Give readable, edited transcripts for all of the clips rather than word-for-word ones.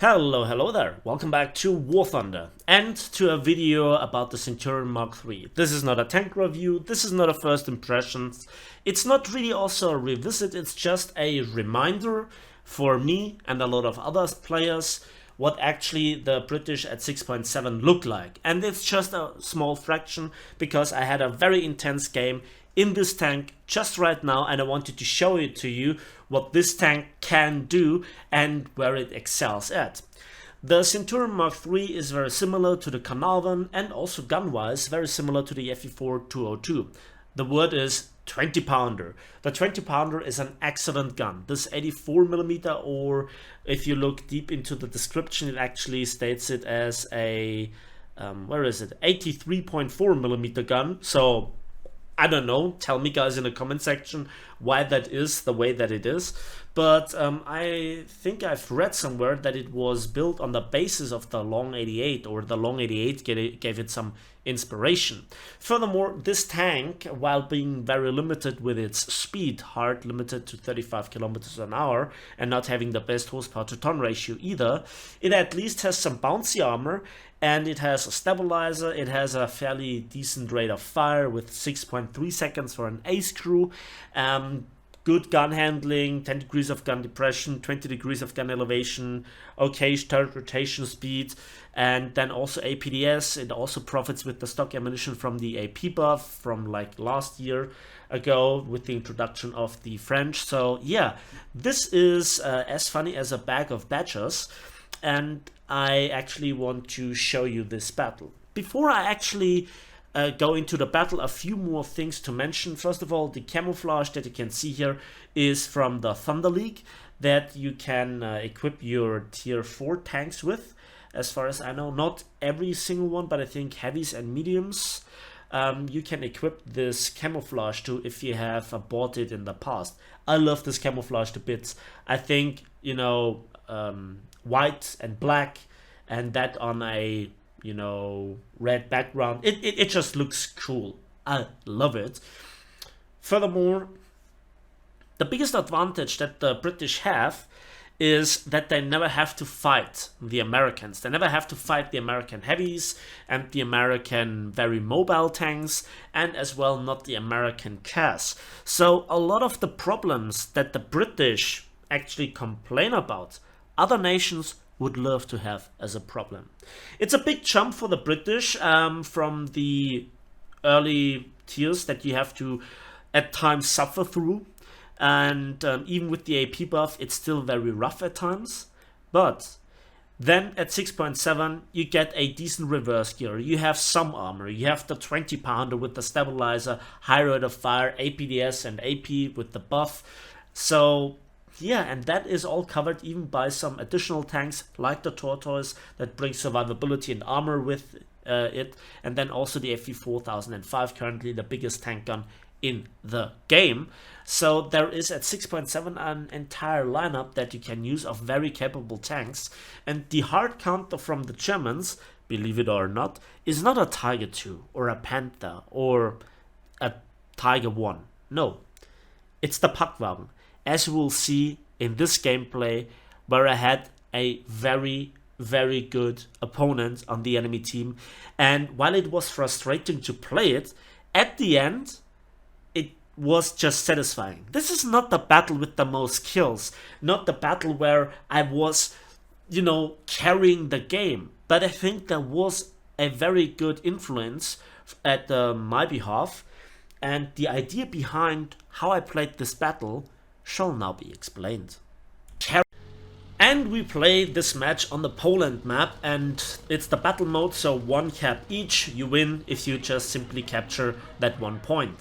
Hello there, welcome back to War Thunder and to a video about the Centurion Mark III. This is not a tank review, this is not a first impressions, it's not really also a revisit, it's just a reminder for me and a lot of other players what actually the British at 6.7 look like. And it's just a small fraction because I had a very intense game in this tank just right now and I wanted to show it to you what this tank can do and where it excels at. The Centurion Mark III is very similar to the Camouflage and also gun-wise very similar to the FE4-202. The word is 20 pounder. The 20 pounder is an excellent gun. This 84mm, or if you look deep into the description it actually states it as a 83.4mm gun. So I don't know, tell me guys in the comment section why that is the way that it is, but I think I've read somewhere that it was built on the basis of the Long 88, or the Long 88 gave it some inspiration. Furthermore, this tank, while being very limited with its speed, hard limited to 35 kilometers an hour, and not having the best horsepower to ton ratio either, it at least has some bouncy armor, and it has a stabilizer, it has a fairly decent rate of fire with 6.3 seconds for an ace crew, good gun handling, 10 degrees of gun depression, 20 degrees of gun elevation, okay turret rotation speed, and then also APDS. It also profits with the stock ammunition from the AP buff from like last year ago with the introduction of the French. So yeah, this is as funny as a bag of badgers, and I actually want to show you this battle. Before I actually go into the battle, a few more things to mention. First of all, the camouflage that you can see here is from the Thunder League that you can equip your tier 4 tanks with. As far as I know, not every single one, but I think heavies and mediums you can equip this camouflage to if you have bought it in the past. I love this camouflage to bits. I think, you know, white and black and that on a, you know, red background, it just looks cool. I love it. Furthermore, the biggest advantage that the British have is that they never have to fight the Americans. They never have to fight the American heavies and the American very mobile tanks, and as well not the American CAS. So a lot of the problems that the British actually complain about, other nations would love to have as a problem. It's a big jump for the British from the early tiers that you have to at times suffer through, and even with the AP buff it's still very rough at times, but then at 6.7 you get a decent reverse gear, you have some armor, you have the 20 pounder with the stabilizer, high rate of fire, APDS and AP with the buff. So yeah, and that is all covered even by some additional tanks like the Tortoise that brings survivability and armor with it, and then also the FE4005, currently the biggest tank gun in the game. So there is at 6.7 an entire lineup that you can use of very capable tanks, and the hard counter from the Germans, believe it or not, is not a Tiger 2 or a Panther or a Tiger 1. No, it's the Packwagen, as you will see in this gameplay, where I had a very good opponent on the enemy team, and while it was frustrating to play it, at the end it was just satisfying. This is not the battle with the most kills, not the battle where I was, you know, carrying the game, but I think there was a very good influence at my behalf, and the idea behind how I played this battle shall now be explained. And we play this match on the Poland map, and it's the battle mode, so 1 cap each. You win if you just simply capture that 1 point.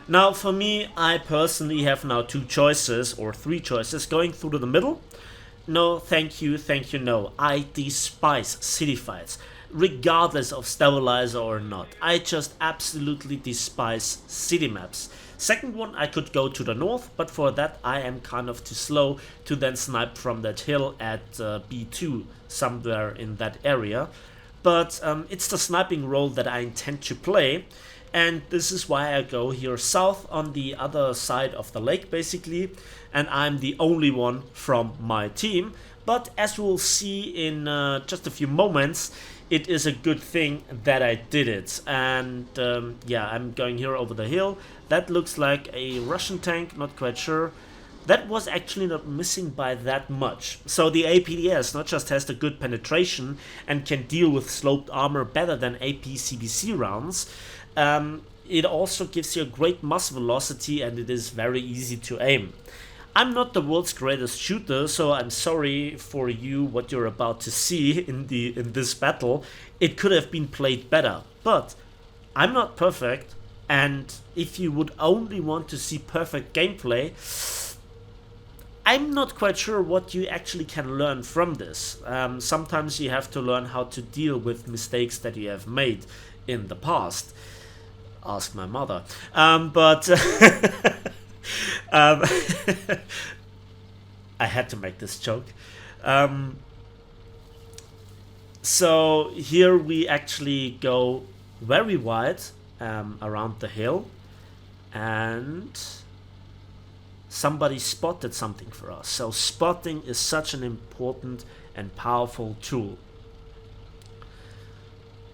Now for me, I personally have now 2 choices or 3 choices. Going through to the middle, no thank you, no. I despise city fights, regardless of stabilizer or not. I just absolutely despise city maps. Second one, I could go to the north, but for that I am kind of too slow to then snipe from that hill at B2, somewhere in that area. But it's the sniping role that I intend to play, and this is why I go here south on the other side of the lake basically, and I'm the only one from my team. but as we will see in just a few moments, it is a good thing that I did it. And yeah, I'm going here over the hill. That looks like a Russian tank, not quite sure. That was actually not missing by that much. So the APDS not just has the good penetration and can deal with sloped armor better than AP CBC rounds, it also gives you a great muzzle velocity and it is very easy to aim. I'm not the world's greatest shooter, so I'm sorry for you what you're about to see in this battle. It could have been played better, but I'm not perfect, and if you would only want to see perfect gameplay, I'm not quite sure what you actually can learn from this. Sometimes you have to learn how to deal with mistakes that you have made in the past. Ask my mother. But I had to make this joke. So here we actually go very wide around the hill, and somebody spotted something for us. So spotting is such an important and powerful tool.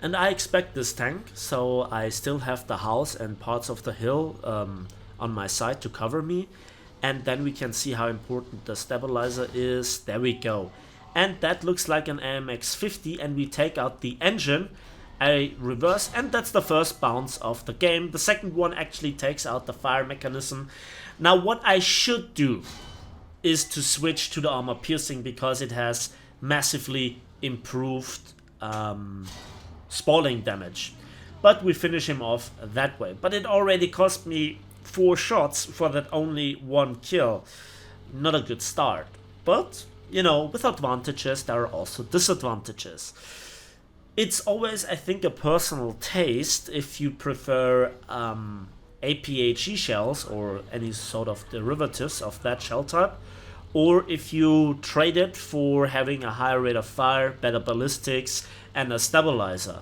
And I expect this tank, so I still have the house and parts of the hill on my side to cover me. And then we can see how important the stabilizer is. There we go. And that looks like an AMX 50, and we take out the engine. I reverse, and that's the first bounce of the game. The second one actually takes out the fire mechanism. Now what I should do is to switch to the armor piercing, because it has massively improved spalling damage. But we finish him off that way. But it already cost me 4 shots for that only 1 kill. Not a good start. But, you know, with advantages there are also disadvantages. It's always, I think, a personal taste if you prefer APHE shells or any sort of derivatives of that shell type, or if you trade it for having a higher rate of fire, better ballistics, and a stabilizer.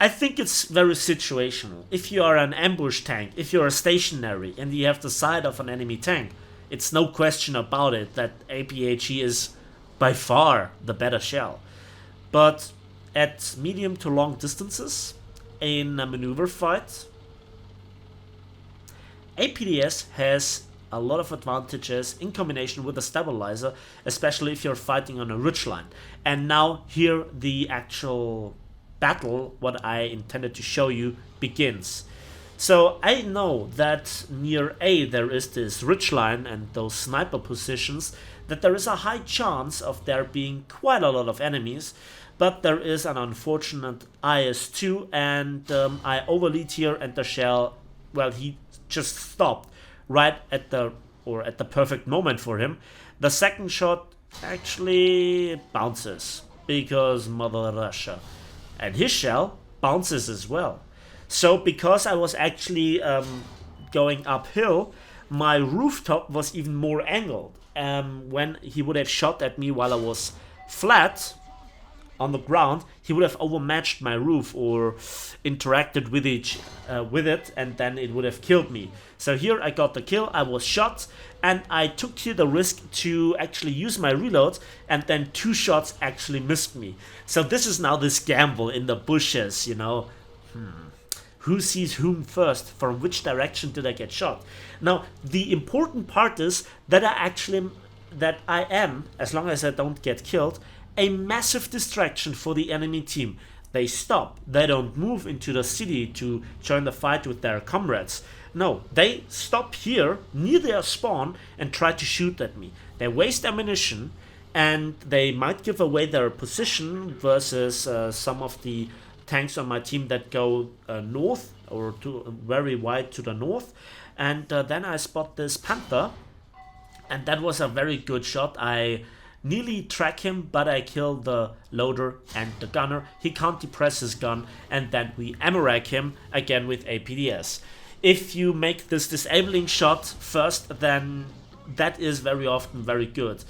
I think it's very situational. If you are an ambush tank, if you are stationary and you have the side of an enemy tank, it's no question about it that APHE is by far the better shell. But at medium to long distances, in a maneuver fight, APDS has a lot of advantages in combination with a stabilizer, especially if you're fighting on a ridgeline. And now here the actual battle, what I intended to show you, begins. So I know that near A there is this ridgeline and those sniper positions, that there is a high chance of there being quite a lot of enemies, but there is an unfortunate IS-2, and I overlead here, and the shell, well, he just stopped right at the perfect moment for him. The second shot actually bounces, because Mother Russia. And his shell bounces as well. So because I was actually going uphill, my rooftop was even more angled. When he would have shot at me while I was flat on the ground, he would have overmatched my roof or interacted with it, and then it would have killed me. So here I got the kill, I was shot, and I took here the risk to actually use my reload, and then 2 shots actually missed me. So this is now this gamble in the bushes, you know. Who sees whom first? From which direction did I get shot? Now, the important part is that I am, as long as I don't get killed, a massive distraction for the enemy team. They stop, they don't move into the city to join the fight with their comrades. No, they stop here near their spawn and try to shoot at me. They waste ammunition, and they might give away their position versus some of the tanks on my team that go north, or to very wide to the north. And then I spot this Panther, and that was a very good shot. I nearly track him, but I kill the loader and the gunner. He can't depress his gun, and then we ammo rack him again with APDS. If you make this disabling shot first, then that is very often very good.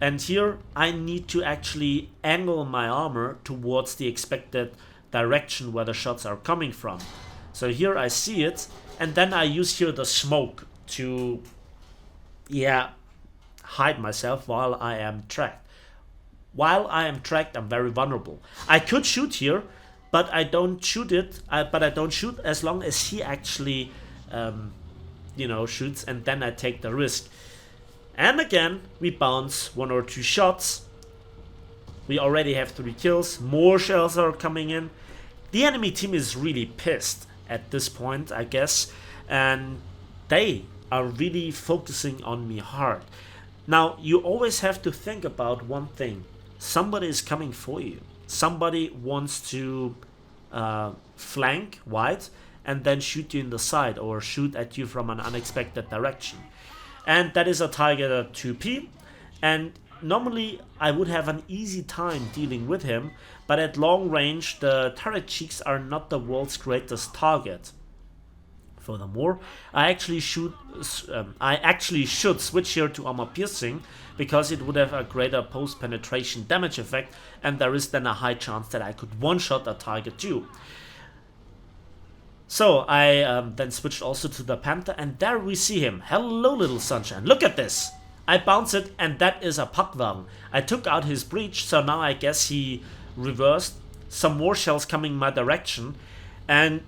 And here I need to actually angle my armor towards the expected direction where the shots are coming from. So here I see it, and then I use here the smoke to, yeah, hide myself while I am tracked. While I am tracked, I'm very vulnerable. I could shoot here, but I don't shoot it. But I don't shoot as long as he actually, shoots, and then I take the risk. And again, we bounce 1 or 2 shots. We already have 3 kills. More shells are coming in. The enemy team is really pissed at this point, I guess, and they are really focusing on me hard. Now, you always have to think about one thing. Somebody is coming for you. Somebody wants to flank wide and then shoot you in the side or shoot at you from an unexpected direction. And that is a target at 2p, and normally I would have an easy time dealing with him, but at long range the turret cheeks are not the world's greatest target. Furthermore, I actually should switch here to armor piercing, because it would have a greater post-penetration damage effect, and there is then a high chance that I could one-shot a target too. So I then switched also to the Panther, and there we see him. Hello, little sunshine. Look at this. I bounce it, and that is a Packwagen. I took out his breach, so now I guess he reversed. Some more shells coming my direction, and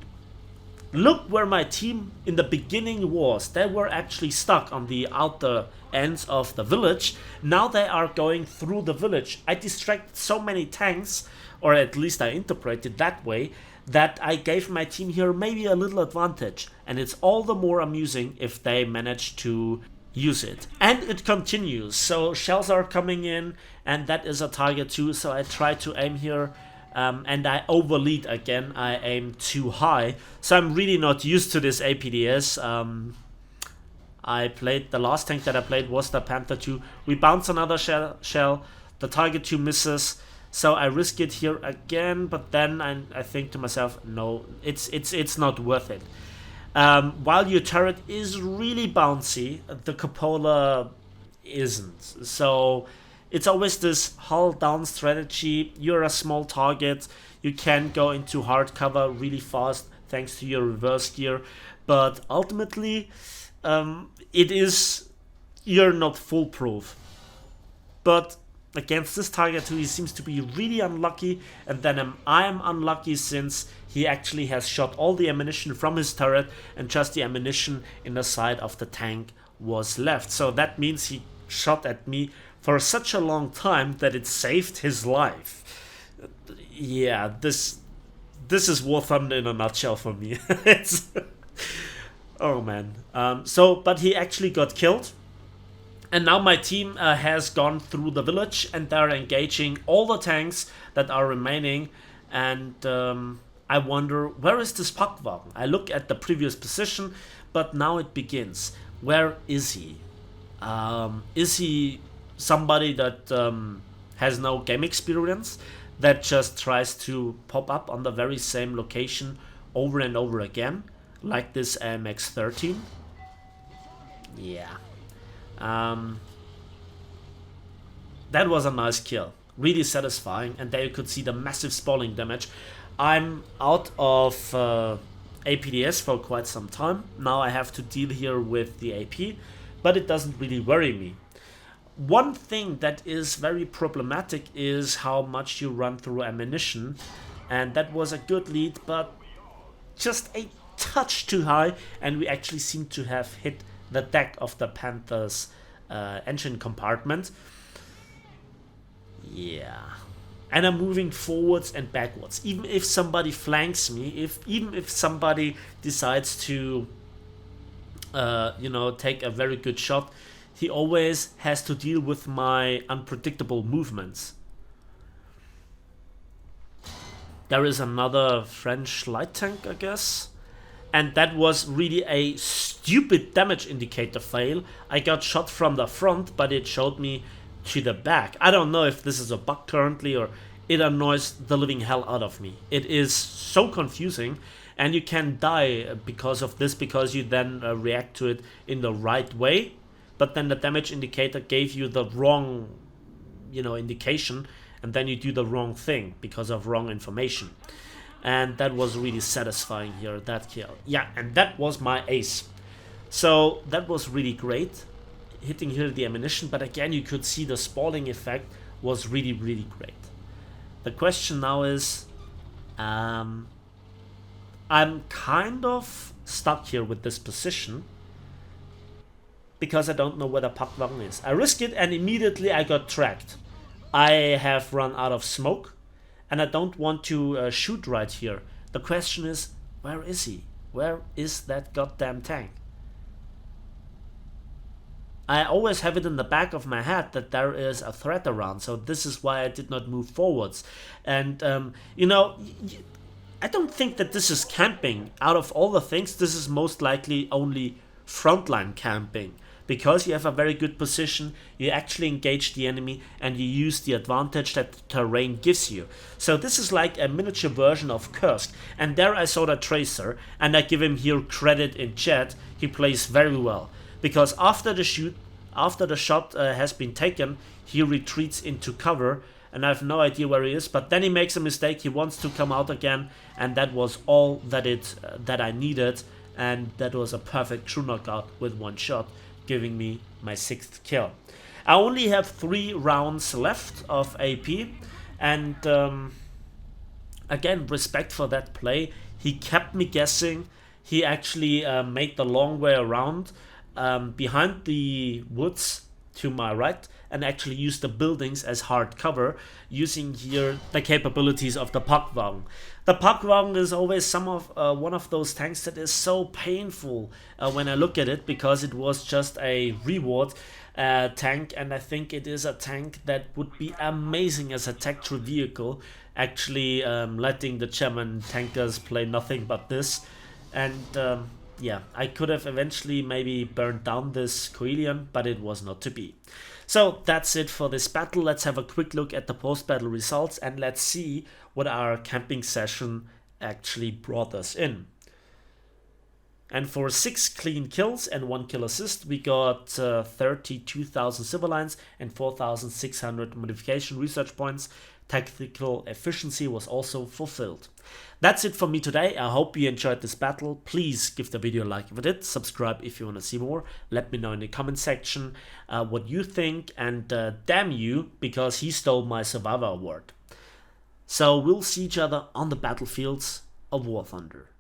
look where my team in the beginning was. They were actually stuck on the outer ends of the village. Now they are going through the village. I distracted so many tanks, or at least I interpreted that way, that I gave my team here maybe a little advantage, and it's all the more amusing if they manage to use it. And it continues, so shells are coming in, and that is a target too, so I try to aim here, and I overlead again. I aim too high, so I'm really not used to this APDS. The last tank that I played was the Panther 2. We bounce another shell, the target 2 misses, so I risk it here again, but then I think to myself, no, it's not worth it. While your turret is really bouncy, the cupola isn't. So it's always this hull down strategy. You're a small target, you can go into hard cover really fast thanks to your reverse gear, but ultimately you're not foolproof. But against this target too, he seems to be really unlucky, and then I'm unlucky since he actually has shot all the ammunition from his turret, and just the ammunition in the side of the tank was left. So that means he shot at me for such a long time that it saved his life. Yeah, this is War Thunder in a nutshell for me. Oh man. But he actually got killed. And now my team has gone through the village, and they're engaging all the tanks that are remaining. And I wonder, where is this Packwagen? I look at the previous position, but now it begins. Where is he? Is he somebody that has no game experience, that just tries to pop up on the very same location over and over again, like this AMX-13? Yeah. That was a nice kill, really satisfying, and there you could see the massive spalling damage. I'm out of APDS for quite some time. Now I have to deal here with the AP, but it doesn't really worry me. One thing that is very problematic is how much you run through ammunition, and that was a good lead, but just a touch too high, and we actually seem to have hit the deck of the Panther's engine compartment. Yeah. And I'm moving forwards and backwards. Even if somebody flanks me, even if somebody decides to take a very good shot, he always has to deal with my unpredictable movements. There is another French light tank, I guess. And that was really a stupid damage indicator fail. I got shot from the front, but it showed me to the back. I don't know if this is a bug currently, or it annoys the living hell out of me. It is so confusing, and you can die because of this, because you then react to it in the right way, but then the damage indicator gave you the wrong indication, and then you do the wrong thing because of wrong information. And that was really satisfying here, that kill. Yeah, and that was my ace. So that was really great. hitting here the ammunition, but again you could see the spalling effect was really great. The question now is, I'm kind of stuck here with this position because I don't know where the Packwagen is. I risk it and immediately I got tracked. I have run out of smoke and I don't want to shoot right here. The question is, where is he? Where is that goddamn tank? I always have it in the back of my head that there is a threat around, so this is why I did not move forwards. And, you know, I don't think that this is camping. Out of all the things, this is most likely only frontline camping. Because you have a very good position, you actually engage the enemy and you use the advantage that the terrain gives you. So this is like a miniature version of Kursk. And there I saw the Tracer, and I give him here credit in chat. He plays very well. Because after the shot has been taken, he retreats into cover, and I have no idea where he is. But then he makes a mistake. He wants to come out again, and that was all that I needed, and that was a perfect true knockout with one shot, giving me my 6th kill. I only have 3 rounds left of AP, and again, respect for that play. He kept me guessing. He actually made the long way around. Behind the woods to my right and actually use the buildings as hard cover, using here the capabilities of the Packwagen. The Packwagen is always one of those tanks that is so painful when I look at it, because it was just a reward tank, and I think it is a tank that would be amazing as a tactical vehicle, actually letting the German tankers play nothing but this. And yeah, I could have eventually maybe burned down this Coelian, but it was not to be. So that's it for this battle. Let's have a quick look at the post-battle results and let's see what our camping session actually brought us in. And for 6 clean kills and 1 kill assist, we got 32,000 civilians and 4,600 modification research points. Tactical efficiency was also fulfilled. That's it for me today. I hope you enjoyed this battle. Please give the video a like if you did. Subscribe if you want to see more. Let me know in the comment section what you think. And damn you, because he stole my Survivor Award. So we'll see each other on the battlefields of War Thunder.